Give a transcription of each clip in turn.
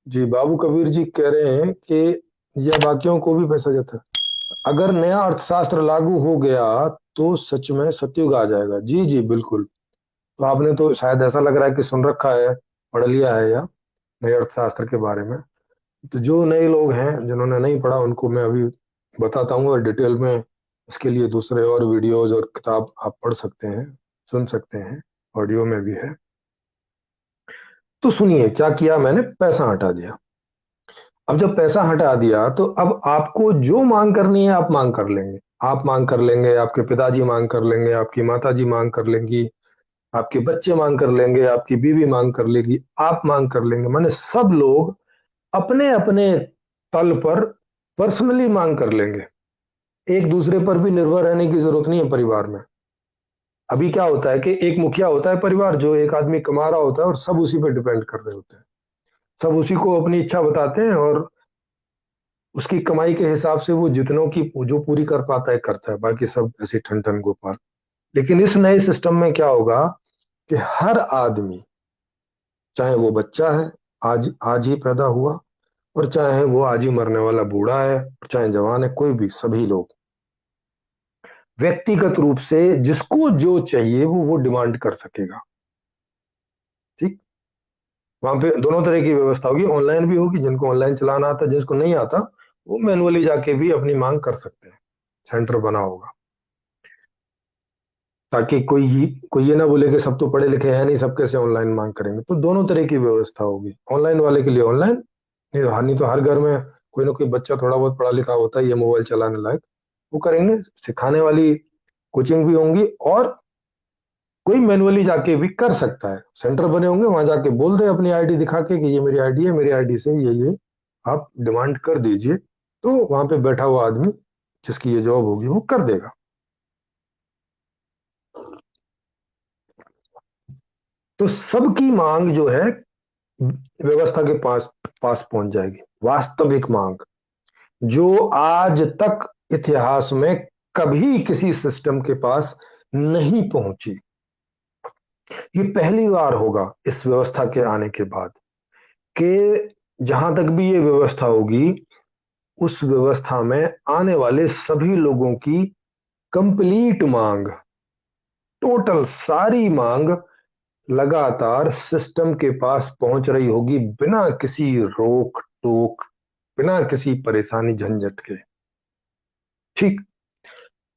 जी, बाबू कबीर जी कह रहे हैं कि यह बाकियों को भी पैसा जाता है। अगर नया अर्थशास्त्र लागू हो गया तो सच में सतयुग आ जाएगा। जी जी बिल्कुल। तो आपने तो शायद ऐसा लग रहा है कि सुन रखा है, पढ़ लिया है या नए अर्थशास्त्र के बारे में। तो जो नए लोग हैं जिन्होंने नहीं पढ़ा उनको मैं अभी बताता हूँ, और डिटेल में इसके लिए दूसरे और वीडियोज और किताब आप पढ़ सकते हैं, सुन सकते हैं, ऑडियो में भी है। तो सुनिए क्या किया मैंने, पैसा हटा दिया। अब जब पैसा हटा दिया तो अब आपको जो मांग करनी है आप मांग कर लेंगे। आप मांग कर लेंगे, आपके पिताजी मांग कर लेंगे, आपकी माताजी मांग कर लेंगी, आपके बच्चे मांग कर लेंगे, आपकी बीवी मांग कर लेगी, आप मांग कर लेंगे। माने सब लोग अपने अपने तल पर पर्सनली मांग कर लेंगे। एक दूसरे पर भी निर्भर रहने की जरूरत नहीं है परिवार में। अभी क्या होता है कि एक मुखिया होता है परिवार, जो एक आदमी कमा रहा होता है और सब उसी पर डिपेंड कर रहे होते हैं। सब उसी को अपनी इच्छा बताते हैं और उसकी कमाई के हिसाब से वो जितनों की जो पूरी कर पाता है करता है, बाकी सब ऐसे ठन ठन गोपाल। लेकिन इस नए सिस्टम में क्या होगा कि हर आदमी, चाहे वो बच्चा है, आज आज ही पैदा हुआ, और चाहे वो आज ही मरने वाला बूढ़ा है, चाहे जवान है, कोई भी, सभी लोग व्यक्तिगत रूप से जिसको जो चाहिए वो डिमांड कर सकेगा। ठीक। वहां पे दोनों तरह की व्यवस्था होगी, ऑनलाइन भी होगी, जिनको ऑनलाइन चलाना आता है, जिसको नहीं आता वो मैनुअली जाके भी अपनी मांग कर सकते हैं। सेंटर बना होगा ताकि कोई ये ना बोले कि सब तो पढ़े लिखे हैं नहीं, सब कैसे ऑनलाइन मांग करेंगे। तो दोनों तरह की व्यवस्था होगी, ऑनलाइन वाले के लिए ऑनलाइन, नहीं तो हर घर में कोई ना कोई बच्चा थोड़ा बहुत पढ़ा लिखा होता है ये मोबाइल चलाने लायक, वो करेंगे। सिखाने वाली कोचिंग भी होंगी, और कोई मैनुअली जाके भी कर सकता है। सेंटर बने होंगे, वहां जाके बोल दे अपनी आईडी दिखा के कि ये मेरी आईडी है, मेरी आईडी से ये आप डिमांड कर दीजिए। तो वहां पे बैठा हुआ आदमी जिसकी ये जॉब होगी वो कर देगा। तो सबकी मांग जो है व्यवस्था के पास पास पहुंच जाएगी। वास्तविक मांग जो आज तक इतिहास में कभी किसी सिस्टम के पास नहीं पहुंची, ये पहली बार होगा इस व्यवस्था के आने के बाद कि जहां तक भी ये व्यवस्था होगी, उस व्यवस्था में आने वाले सभी लोगों की कंप्लीट मांग, टोटल सारी मांग लगातार सिस्टम के पास पहुंच रही होगी, बिना किसी रोक टोक, बिना किसी परेशानी झंझट के। ठीक।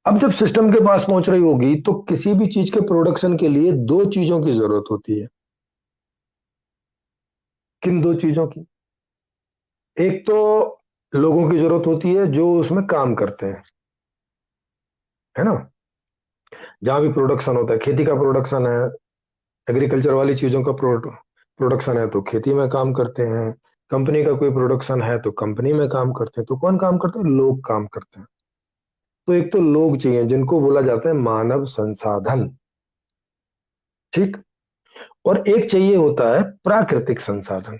अब जब सिस्टम के पास पहुंच रही होगी तो किसी भी चीज के प्रोडक्शन के लिए दो चीजों की जरूरत होती है। किन दो चीजों की? एक तो लोगों की जरूरत होती है जो उसमें काम करते हैं, है ना। जहां भी प्रोडक्शन होता है, खेती का प्रोडक्शन है, एग्रीकल्चर वाली चीजों का प्रोडक्शन है तो खेती में काम करते हैं। कंपनी का कोई प्रोडक्शन है तो कंपनी में काम करते हैं। तो कौन काम करते हैं? लोग काम करते हैं। तो एक तो लोग चाहिए जिनको बोला जाता है मानव संसाधन। ठीक। और एक चाहिए होता है प्राकृतिक संसाधन।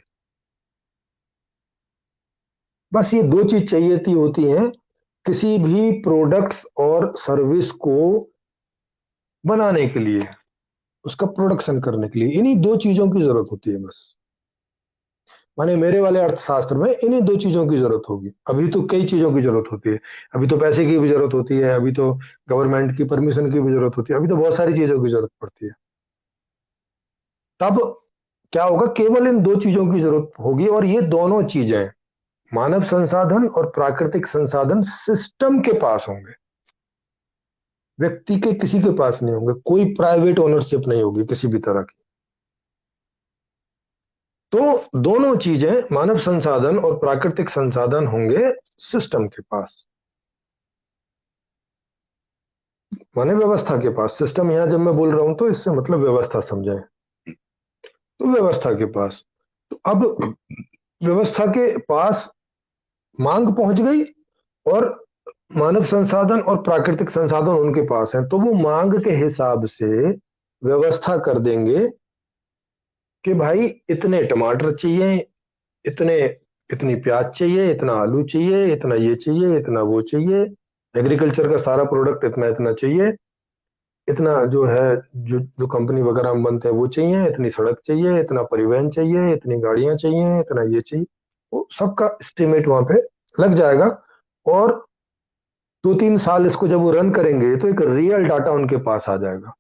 बस ये दो चीज चाहिए थी होती हैं किसी भी प्रोडक्ट्स और सर्विस को बनाने के लिए, उसका प्रोडक्शन करने के लिए इन्हीं दो चीजों की जरूरत होती है बस। माने मेरे वाले अर्थशास्त्र में इन्हीं दो चीजों की जरूरत होगी। अभी तो कई चीजों की जरूरत होती है। अभी तो पैसे की भी जरूरत होती है, अभी तो गवर्नमेंट की परमिशन की भी जरूरत होती है, अभी तो बहुत सारी चीजों की जरूरत पड़ती है। तब क्या होगा, केवल इन दो चीजों की जरूरत होगी, और ये दोनों चीजें, मानव संसाधन और प्राकृतिक संसाधन, सिस्टम के पास होंगे। व्यक्ति के किसी के पास नहीं होंगे, कोई प्राइवेट ओनरशिप नहीं होगी किसी भी तरह की। तो दोनों चीजें, मानव संसाधन और प्राकृतिक संसाधन, होंगे सिस्टम के पास, माने व्यवस्था के पास। सिस्टम यहां जब मैं बोल रहा हूं तो इससे मतलब व्यवस्था समझे। तो व्यवस्था के पास, तो अब व्यवस्था के पास मांग पहुंच गई, और मानव संसाधन और प्राकृतिक संसाधन उनके पास हैं, तो वो मांग के हिसाब से व्यवस्था कर देंगे कि भाई इतने टमाटर चाहिए, इतने इतनी प्याज चाहिए, इतना आलू चाहिए, इतना ये चाहिए, इतना वो चाहिए, एग्रीकल्चर का सारा प्रोडक्ट इतना इतना चाहिए, इतना जो है, जो जो कंपनी वगैरह में बनते हैं वो चाहिए, इतनी सड़क चाहिए, इतना परिवहन चाहिए, इतनी गाड़ियां चाहिए, इतना ये चाहिए। वो सबका एस्टिमेट वहां पे लग जाएगा। और 2-3 साल इसको जब वो रन करेंगे तो एक रियल डाटा उनके पास आ जाएगा।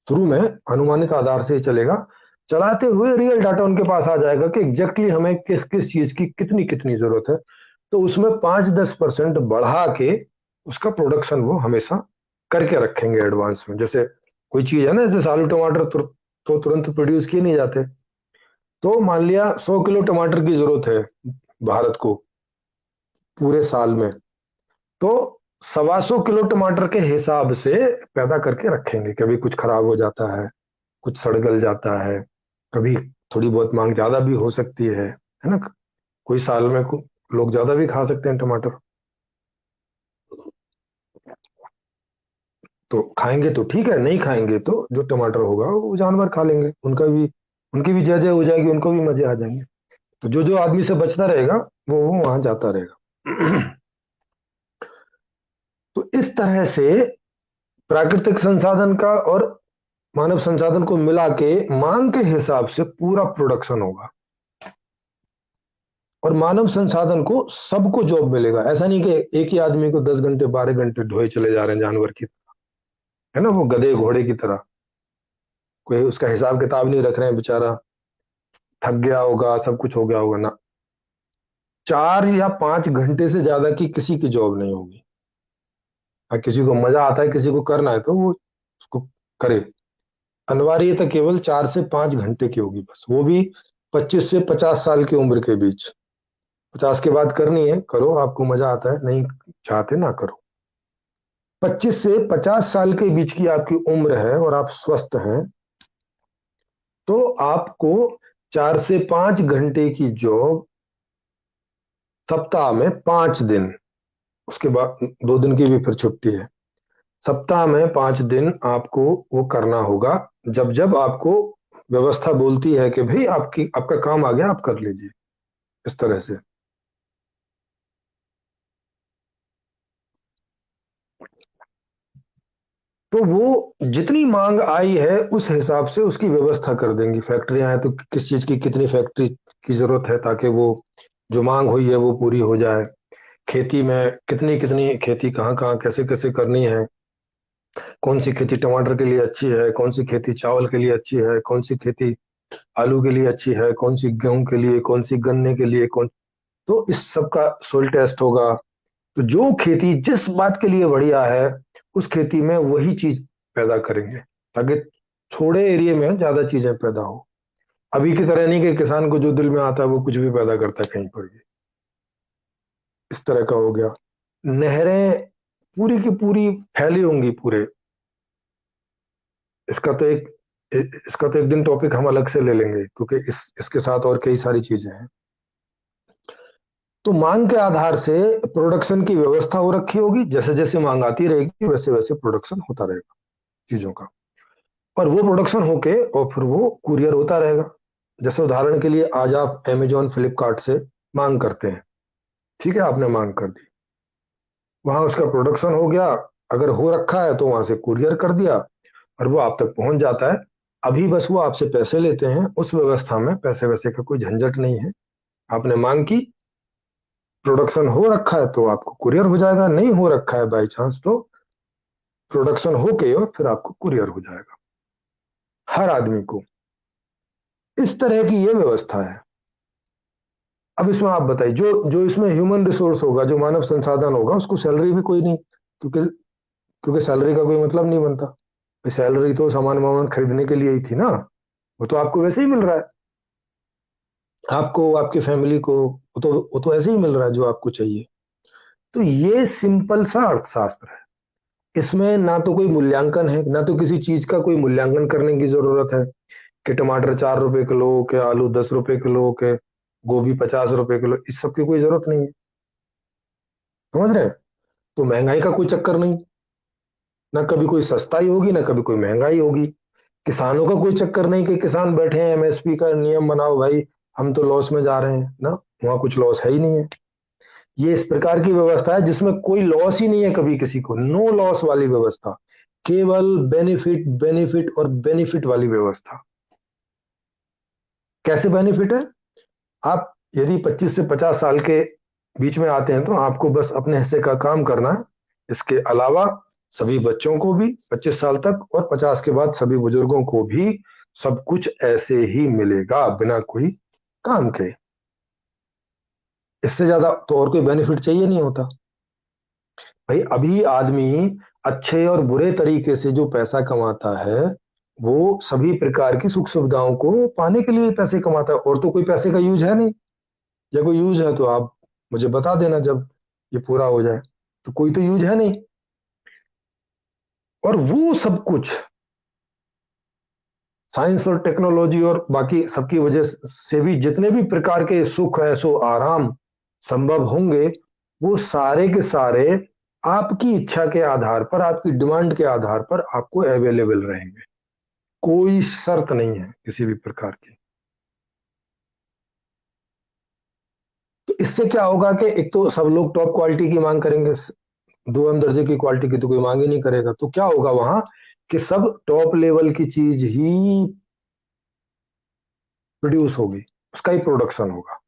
शुरू में अनुमानित आधार से ही चलेगा, चलाते हुए रियल डाटा उनके पास आ जाएगा कि एग्जैक्टली हमें किस किस चीज की कितनी कितनी जरूरत है। तो उसमें 5-10% बढ़ा के उसका प्रोडक्शन वो हमेशा करके रखेंगे एडवांस में। जैसे कोई चीज है ना, जैसे आलू टमाटर तो तुरंत प्रोड्यूस किए नहीं जाते। तो मान लिया 100 किलो टमाटर की जरूरत है भारत को पूरे साल में, तो 125 किलो टमाटर के हिसाब से पैदा करके रखेंगे। कभी कुछ खराब हो जाता है, कुछ सड़ गल जाता है, कभी थोड़ी बहुत मांग ज्यादा भी हो सकती है ना। कोई साल में लोग ज्यादा भी खा सकते हैं टमाटर। तो खाएंगे तो ठीक है, नहीं खाएंगे तो जो टमाटर होगा वो जानवर खा लेंगे, उनका भी, उनकी भी जय जय हो जाएगी, उनको भी मजे आ जाएंगे। तो जो जो आदमी से बचता रहेगा वो वहां जाता रहेगा। तो इस तरह से प्राकृतिक संसाधन का और मानव संसाधन को मिला के मांग के हिसाब से पूरा प्रोडक्शन होगा। और मानव संसाधन को सबको जॉब मिलेगा। ऐसा नहीं कि एक ही आदमी को 10 घंटे 12 घंटे ढोए चले जा रहे हैं जानवर की, है ना, वो गधे घोड़े की तरह। कोई उसका हिसाब किताब नहीं रख रहे हैं, बेचारा थक गया होगा, सब कुछ हो गया होगा ना। 4 या 5 घंटे से ज्यादा की किसी की जॉब नहीं होगी। हाँ, किसी को मजा आता है, किसी को करना है तो वो उसको करे। अनिवार्यता केवल 4 से 5 घंटे की होगी बस, वो भी 25 से 50 साल की उम्र के बीच। 50 के बाद करनी है करो, आपको मजा आता है, नहीं चाहते ना करो। 25 से 50 साल के बीच की आपकी उम्र है और आप स्वस्थ हैं, तो आपको 4 से 5 घंटे की जॉब सप्ताह में 5 दिन, उसके बाद 2 दिन की भी फिर छुट्टी है। सप्ताह में 5 दिन आपको वो करना होगा, जब जब आपको व्यवस्था बोलती है कि भाई आपकी आपका काम आ गया, आप कर लीजिए, इस तरह से। तो वो जितनी मांग आई है उस हिसाब से उसकी व्यवस्था कर देंगी। फैक्ट्रियां हैं तो किस चीज की कितनी फैक्ट्री की जरूरत है, ताकि वो जो मांग हुई है वो पूरी हो जाए। खेती में कितनी कितनी खेती कहाँ कहाँ कैसे कैसे करनी है, कौन सी खेती टमाटर के लिए अच्छी है, कौन सी खेती चावल के लिए अच्छी है, कौन सी खेती आलू के लिए अच्छी है, कौन सी गेहूं के लिए, कौन सी गन्ने के लिए, कौन। तो इस सब का सोल टेस्ट होगा। तो जो खेती जिस बात के लिए बढ़िया है, उस खेती में वही चीज पैदा करेंगे, ताकि थोड़े एरिया में ज्यादा चीजें पैदा हो। अभी की तरह नहीं कि किसान को जो दिल में आता है वो कुछ भी पैदा करता है कहीं पर भी। इस तरह का हो गया। नहरें पूरी की पूरी फैली होंगी पूरे। इसका तो एक इसका तो एक दिन टॉपिक हम अलग से ले लेंगे, क्योंकि इसके साथ और कई सारी चीजें हैं। तो मांग के आधार से प्रोडक्शन की व्यवस्था हो रखी होगी, जैसे जैसे मांग आती रहेगी वैसे वैसे प्रोडक्शन होता रहेगा चीजों का। और वो प्रोडक्शन होके और फिर वो कुरियर होता रहेगा। जैसे उदाहरण के लिए आज आप अमेजोन फ्लिपकार्ट से मांग करते हैं, ठीक है, आपने मांग कर दी, वहां उसका प्रोडक्शन हो गया, अगर हो रखा है तो वहां से कुरियर कर दिया और वो आप तक पहुंच जाता है। अभी बस वो आपसे पैसे लेते हैं, उस व्यवस्था में पैसे वैसे का कोई झंझट नहीं है। आपने मांग की, प्रोडक्शन हो रखा है तो आपको कुरियर हो जाएगा, नहीं हो रखा है बाई चांस तो प्रोडक्शन होके और फिर आपको कुरियर हो जाएगा हर आदमी को। इस तरह की ये व्यवस्था है। अब इसमें आप बताइए, जो जो इसमें ह्यूमन रिसोर्स होगा, जो मानव संसाधन होगा, उसको सैलरी भी कोई नहीं, क्योंकि क्योंकि सैलरी का कोई मतलब नहीं बनता। सैलरी तो सामान वामान खरीदने के लिए ही थी ना, वो तो आपको वैसे ही मिल रहा है, आपको आपकी फैमिली को, वो तो ऐसे ही मिल रहा है जो आपको चाहिए। तो ये सिंपल सा अर्थशास्त्र है। इसमें ना तो कोई मूल्यांकन है, ना तो किसी चीज का कोई मूल्यांकन करने की जरूरत है कि टमाटर 4 रुपए किलो के, आलू 10 रुपए किलो के, गोभी 50 रुपए किलो, इस सब की कोई जरूरत नहीं है। समझ रहे हैं? तो महंगाई का कोई चक्कर नहीं, ना कभी कोई सस्ताई होगी ना कभी कोई महंगाई होगी। किसानों का कोई चक्कर नहीं कि किसान बैठे हैं एमएसपी का नियम बनाओ भाई, हम तो लॉस में जा रहे हैं ना, वहां कुछ लॉस है ही नहीं है। ये इस प्रकार की व्यवस्था है जिसमें कोई लॉस ही नहीं है कभी किसी को, नो लॉस वाली व्यवस्था, केवल बेनिफिट बेनिफिट और बेनिफिट वाली व्यवस्था। कैसे बेनिफिट है? आप यदि 25 से 50 साल के बीच में आते हैं तो आपको बस अपने हिस्से का काम करना है। इसके अलावा सभी बच्चों को भी 25 साल तक और 50 के बाद सभी बुजुर्गों को भी सब कुछ ऐसे ही मिलेगा बिना कोई काम के। इससे ज्यादा तो और कोई बेनिफिट चाहिए नहीं होता। भाई अभी आदमी अच्छे और बुरे तरीके से जो पैसा कमाता है वो सभी प्रकार की सुख सुविधाओं को पाने के लिए पैसे कमाता है, और तो कोई पैसे का यूज है नहीं। या कोई यूज है तो आप मुझे बता देना जब ये पूरा हो जाए। तो कोई तो यूज है नहीं। और वो सब कुछ साइंस और टेक्नोलॉजी और बाकी सबकी वजह से भी जितने भी प्रकार के सुख ऐसो आराम संभव होंगे, वो सारे के सारे आपकी इच्छा के आधार पर, आपकी डिमांड के आधार पर आपको अवेलेबल रहेंगे। कोई शर्त नहीं है किसी भी प्रकार की। तो इससे क्या होगा कि एक तो सब लोग टॉप क्वालिटी की मांग करेंगे, दो हम दर्जे की क्वालिटी की तो कोई मांग ही नहीं करेगा। तो क्या होगा वहां कि सब टॉप लेवल की चीज ही प्रोड्यूस होगी, उसका ही प्रोडक्शन होगा।